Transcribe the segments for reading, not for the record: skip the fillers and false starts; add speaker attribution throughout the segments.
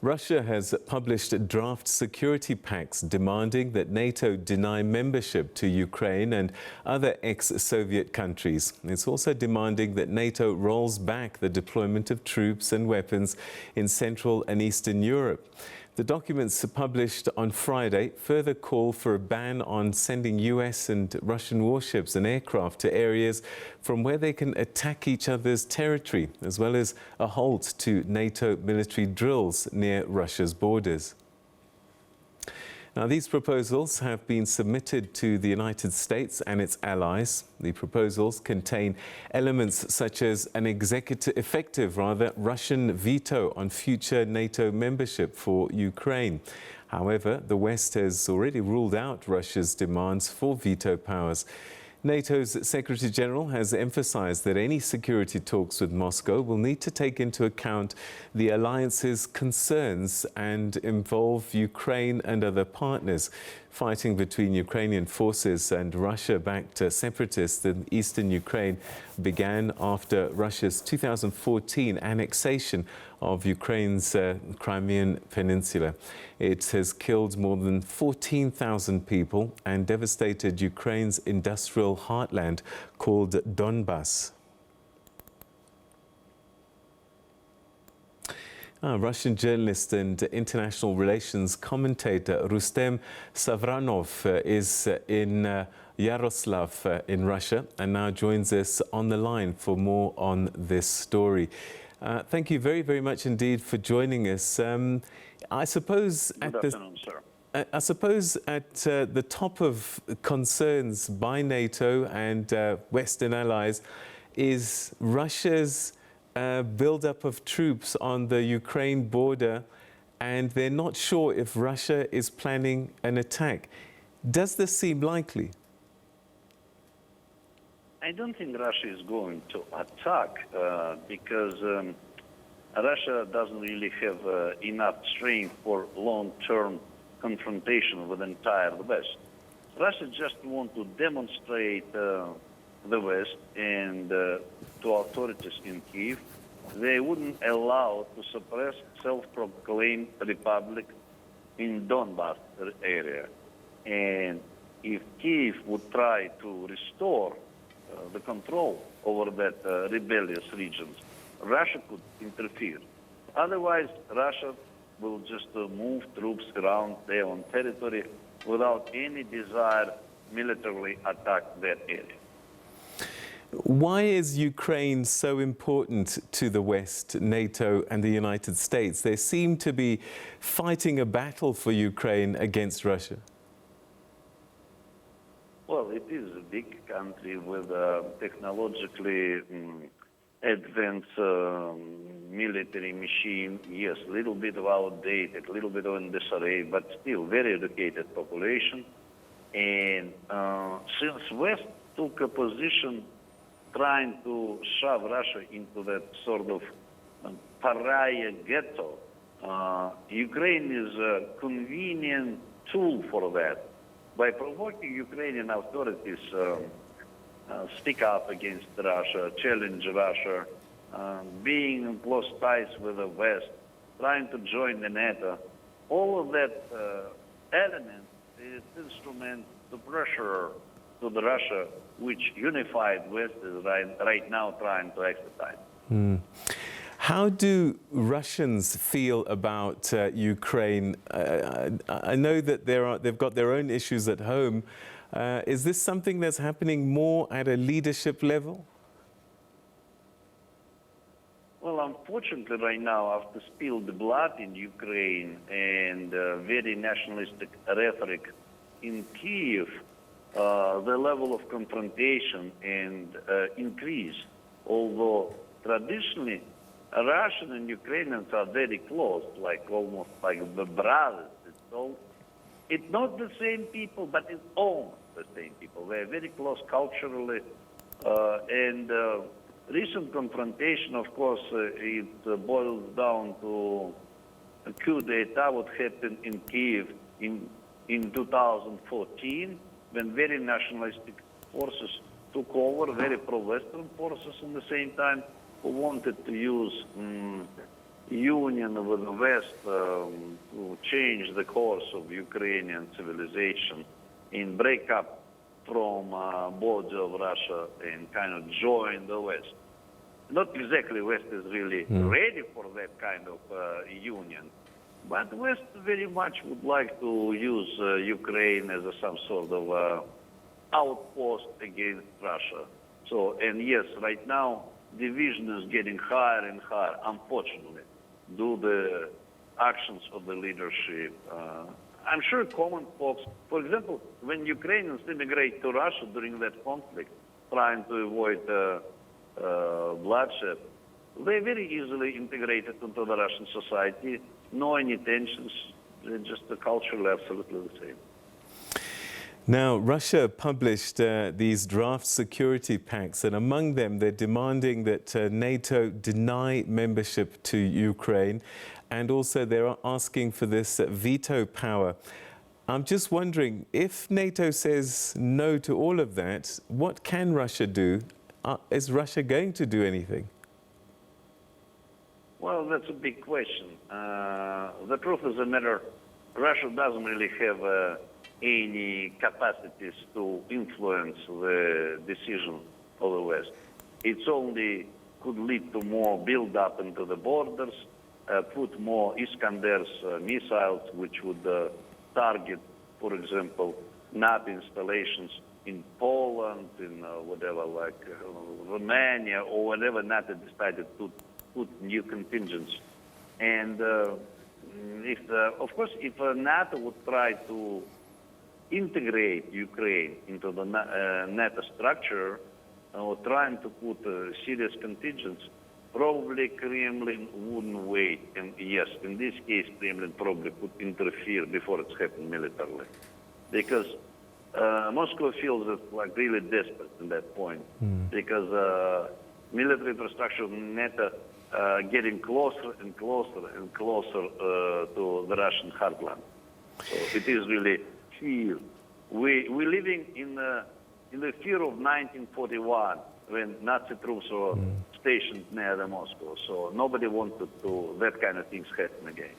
Speaker 1: Russia has published draft security pacts demanding that NATO deny membership to Ukraine and other ex-Soviet countries. It's also demanding that NATO rolls back the deployment of troops and weapons in Central and Eastern Europe. The documents published on Friday further call for a ban on sending US and Russian warships and aircraft to areas from where they can attack each other's territory, as well as a halt to NATO military drills near Russia's borders. Now, these proposals have been submitted to the United States and its allies. The proposals contain elements such as an effective Russian veto on future NATO membership for Ukraine. However, the West has already ruled out Russia's demands for veto powers. NATO's Secretary General has emphasized that any security talks with Moscow will need to take into account the alliance's concerns and involve Ukraine and other partners. Fighting between Ukrainian forces and Russia-backed separatists in eastern Ukraine began after Russia's 2014 annexation of Ukraine's Crimean Peninsula. It has killed more than 14,000 people and devastated Ukraine's industrial heartland called Donbas. Russian journalist and international relations commentator Rustem Safronov is in Yaroslav in Russia and now joins us on the line for more on this story. Thank you very, very much indeed for joining us. I suppose at the top of concerns by NATO and Western allies is Russia's build-up of troops on the Ukraine border, and they're not sure if Russia is planning an attack. Does this seem likely?
Speaker 2: I don't think Russia is going to attack because Russia doesn't really have enough strength for long-term confrontation with the entire West. Russia just wants to demonstrate the West and to authorities in Kiev they wouldn't allow to suppress self-proclaimed republic in Donbas area. And if Kiev would try to restore the control over that rebellious regions, Russia could interfere. Otherwise, Russia will just move troops around their own territory without any desire militarily attack that area.
Speaker 1: Why is Ukraine so important to the West, NATO and the United States? They seem to be fighting a battle for Ukraine against Russia.
Speaker 2: Well, it is a big country with technologically advanced military machine. Yes, a little bit of outdated, a little bit of disarray, but still very educated population. And since West took a position trying to shove Russia into that sort of pariah ghetto, Ukraine is a convenient tool for that. By provoking Ukrainian authorities speak up against Russia, challenge Russia, being in close ties with the West, trying to join the NATO, all of that element is instrument to pressure to the Russia, which unified West is right now trying to exercise.
Speaker 1: How do Russians feel about Ukraine? I know that they've got their own issues at home. Is this something that's happening more at a leadership level?
Speaker 2: Well, unfortunately, right now, after spilled blood in Ukraine and very nationalistic rhetoric in Kiev, the level of confrontation and increase. Although traditionally, Russian and Ukrainians are very close, like almost like the brothers. It's not the same people, but it's almost the same people. They're very close culturally. And recent confrontation, of course, it boils down to a coup d'etat, what happened in Kiev in 2014, when very nationalistic forces took over, very pro-Western forces at the same time, who wanted to use union with the West to change the course of Ukrainian civilization and break up from border of Russia and kind of join the West. Not exactly West is really ready for that kind of union, but West very much would like to use Ukraine as some sort of outpost against Russia. So, and yes, right now, division is getting higher and higher, unfortunately, due to the actions of the leadership. I'm sure common folks, for example, when Ukrainians immigrate to Russia during that conflict, trying to avoid bloodshed, they very easily integrated into the Russian society, no any tensions, they're just culturally absolutely the same.
Speaker 1: Now, Russia published these draft security pacts, and among them they're demanding that NATO deny membership to Ukraine, and also they're asking for this veto power. I'm just wondering, if NATO says no to all of that, what can Russia do? Is Russia going to do anything?
Speaker 2: Well, that's a big question. The truth is the matter, Russia doesn't really have any capacities to influence the decision of the West. It's only could lead to more build-up into the borders, put more Iskanders missiles, which would target, for example, NATO installations in Poland, in whatever, like Romania, or whatever NATO decided to put new contingents. And of course, if NATO would try to integrate Ukraine into the NATO structure, or trying to put serious contingents, probably Kremlin wouldn't wait. And yes, in this case, Kremlin probably could interfere before it's happened militarily. Because Moscow feels it like really desperate at that point. Because military infrastructure of NATO getting closer and closer and closer to the Russian heartland. So it is really fear. We're living in the fear of 1941 when Nazi troops were stationed near the Moscow. So nobody wanted to that kind of things happen again.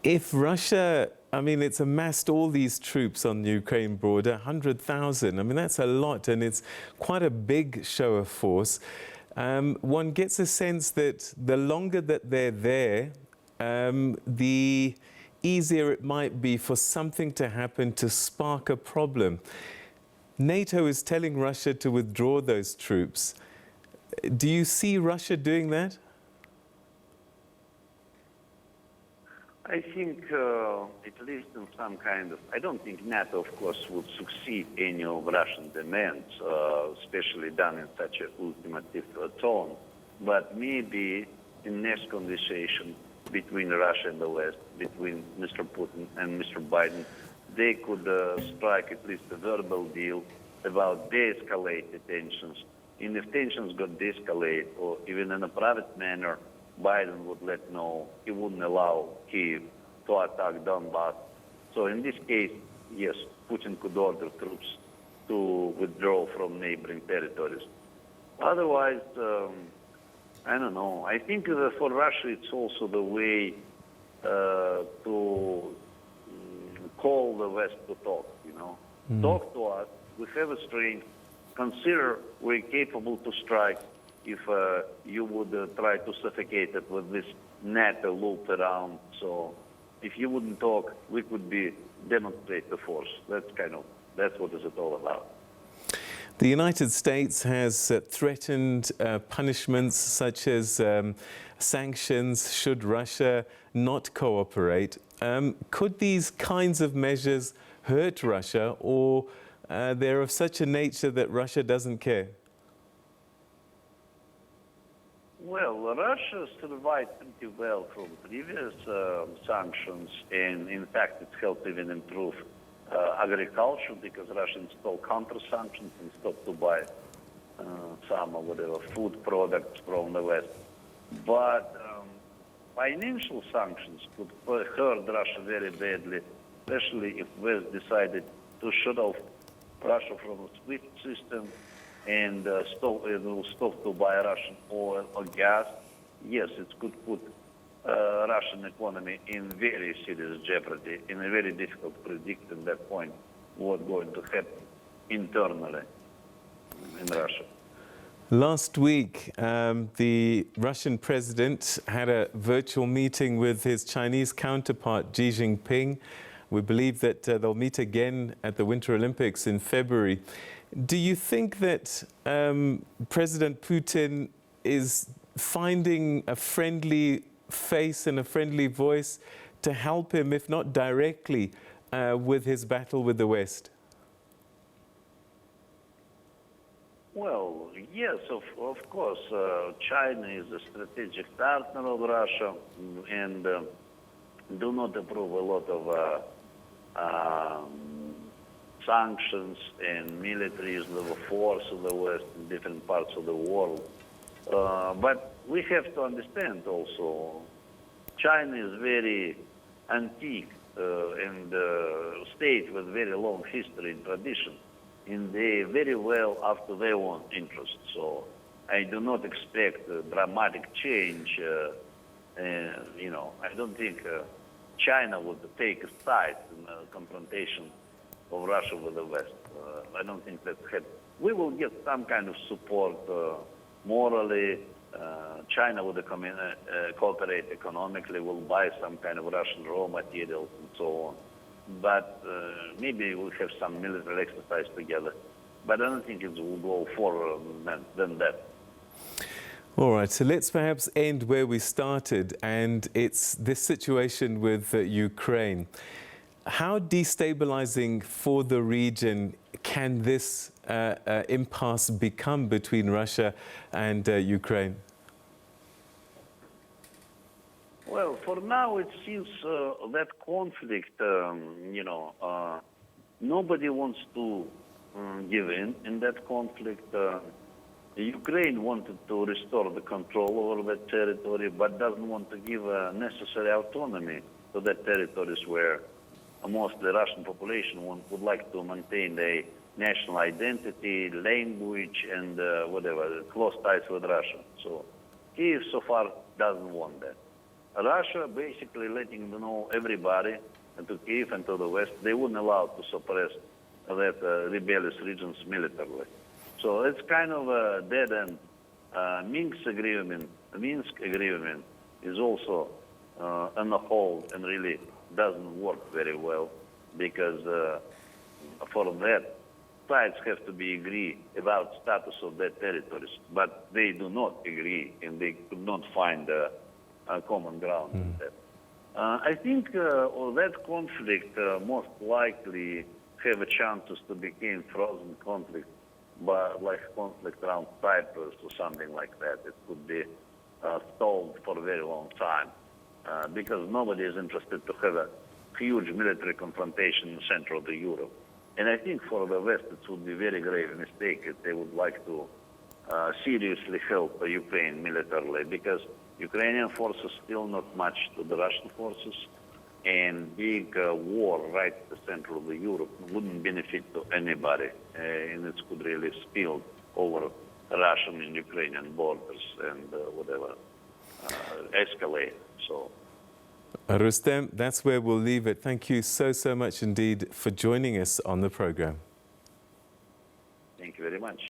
Speaker 1: If Russia, I mean, it's amassed all these troops on the Ukraine border, 100,000. I mean, that's a lot, and it's quite a big show of force. One gets a sense that the longer that they're there, the easier it might be for something to happen to spark a problem. NATO is telling Russia to withdraw those troops. Do you see Russia doing that?
Speaker 2: I think, at least in some kind of, I don't think NATO, of course, would succeed any of Russian demands, especially done in such an ultimative tone. But maybe in next conversation between Russia and the West, between Mr. Putin and Mr. Biden, they could strike at least a verbal deal about de-escalate the tensions. And if tensions got de-escalate, or even in a private manner, Biden would let know he wouldn't allow Kyiv to attack Donbass. So in this case, yes, Putin could order troops to withdraw from neighboring territories. Otherwise, I don't know. I think for Russia, it's also the way to call the West to talk, you know. Talk to us. We have a strength. Consider we're capable to strike if you would try to suffocate it with this NATO loop around. So if you wouldn't talk, we could demonstrate the force. That's what is it all about.
Speaker 1: The United States has threatened punishments such as sanctions should Russia not cooperate. Could these kinds of measures hurt Russia, or they're of such a nature that Russia doesn't care?
Speaker 2: Well, Russia survived pretty well from previous sanctions, and in fact it helped even improve agriculture, because Russia installed counter-sanctions and stopped to buy some or whatever food products from the West. But financial sanctions could hurt Russia very badly, especially if West decided to shut off Russia from the SWIFT system and stop to buy Russian oil or gas. yes, it could put Russian economy in very serious jeopardy, and very difficult to predict at that point what's going to happen internally in Russia.
Speaker 1: Last week, the Russian president had a virtual meeting with his Chinese counterpart, Xi Jinping. We believe that they'll meet again at the Winter Olympics in February. Do you think that President Putin is finding a friendly face and a friendly voice to help him, if not directly, with his battle with the West?
Speaker 2: Well, yes, of course. China is a strategic partner of Russia and do not approve a lot of sanctions and military use of force of the West in different parts of the world. But we have to understand also, China is very antique and state with very long history and tradition. And they very well after their own interests. So I do not expect a dramatic change. I don't think China would take a side in a confrontation of Russia with the West. I don't think that we will get some kind of support morally. China would cooperate economically, will buy some kind of Russian raw materials and so on. But maybe we'll have some military exercise together. But I don't think it will go further than that.
Speaker 1: All right, so let's perhaps end where we started, and it's this situation with Ukraine. How destabilizing for the region can this impasse become between Russia and Ukraine?
Speaker 2: Well, for now it seems that conflict, nobody wants to give in that conflict. Ukraine wanted to restore the control over that territory, but doesn't want to give necessary autonomy to that territories where mostly Russian population would like to maintain their national identity, language, and close ties with Russia. So Kiev so far doesn't want that. Russia basically letting know everybody, and to Kiev and to the West, they wouldn't allow to suppress that rebellious regions militarily. So it's kind of a dead end. Minsk agreement is also on a hold and really doesn't work very well because for that, sides have to be agree about status of their territories, but they do not agree and they could not find a common ground in that. I think that conflict most likely have a chances to become frozen conflict, but like conflict around Cyprus or something like that. It could be stalled for a very long time because nobody is interested to have a huge military confrontation in the center of Europe. And I think for the West it would be a very grave mistake if they would like to seriously help Ukraine militarily, because Ukrainian forces still not much to the Russian forces, and big war right at the center of Europe wouldn't benefit to anybody, and it could really spill over Russian and Ukrainian borders and escalate. So,
Speaker 1: Rustem, that's where we'll leave it. Thank you so much indeed for joining us on the program.
Speaker 2: Thank you very much.